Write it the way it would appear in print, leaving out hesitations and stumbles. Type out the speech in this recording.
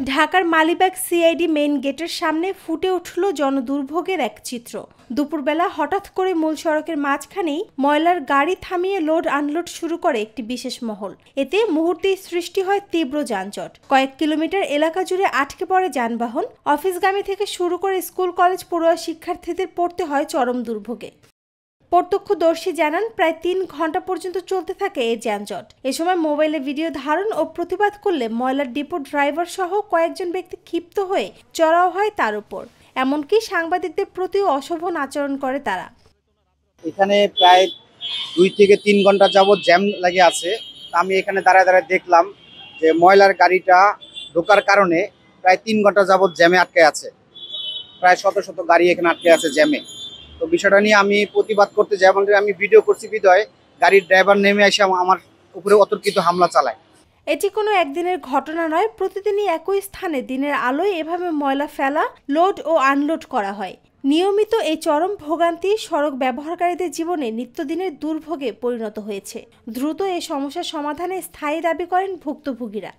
ঢাকার Malibagh CID main গেটের সামনে ফুটে উঠল জনদুর্ভোগের এক চিত্র। দুপুরবেলা হঠাৎ করে মূল সড়কের মাঝখানেই ময়লার গাড়ি থামিয়ে লোড আনলোড শুরু করে একটি বিশেষ মহল। এতে মুহূর্তেই সৃষ্টি হয় তীব্র যানজট। কয়েক কিলোমিটার এলাকা জুড়ে আটকে পড়ে যানবাহন। অফিসগামী থেকে শুরু করে স্কুল কলেজ পড়ুয়া শিক্ষার্থীদের পড়তে হয় চরম দুর্ভোগে। প্রত্যক্ষদর্শী জানান, প্রায় ৩ ঘন্টা পর্যন্ত চলতে থাকে এই যানজট। এ সময় মোবাইলে ভিডিও ধারণ ও প্রতিবাদ করলে ময়লার ডিপো ড্রাইভার সহ কয়েকজন ব্যক্তি ক্ষিপ্ত হয়ে চড়াও হয় তার উপর। এমনকি সাংবাদিকদের প্রতিও অশোভন আচরণ করে তারা। এখানে প্রায় ২ থেকে ৩ ঘন্টা যাবৎ জ্যাম লেগে আছে। আমি এখানে দাঁড়ায় দাঁড়ায় দেখলাম যে ময়লার গাড়িটা ঢোকার কারণে প্রায় ৩ ঘন্টা যাবৎ জ্যামে আটকে আছে। প্রায় শত শত গাড়ি এখানে আটকে আছে জ্যামে। তো বিষয়টা নিয়ে আমি প্রতিবাদ করতে যাই, এবং আমি ভিডিও করছি বিধায় গাড়ির ড্রাইভার নেমে এসে আমার উপরে অতর্কিত হামলা চালায়। এটি কোনো একদিনের ঘটনা নয়, প্রতিদিনই একই স্থানে দিনের আলোয় এভাবে ময়লা ফেলা, লোড ও আনলোড করা হয়। নিয়মিত এই চরম ভোগান্তি সড়ক ব্যবহারকারীদের জীবনে নিত্যদিনের দুর্ভোগে পরিণত হয়েছে। দ্রুত এই সমস্যার সমাধানে স্থায়ী দাবি করেন ভুক্তভোগীরা।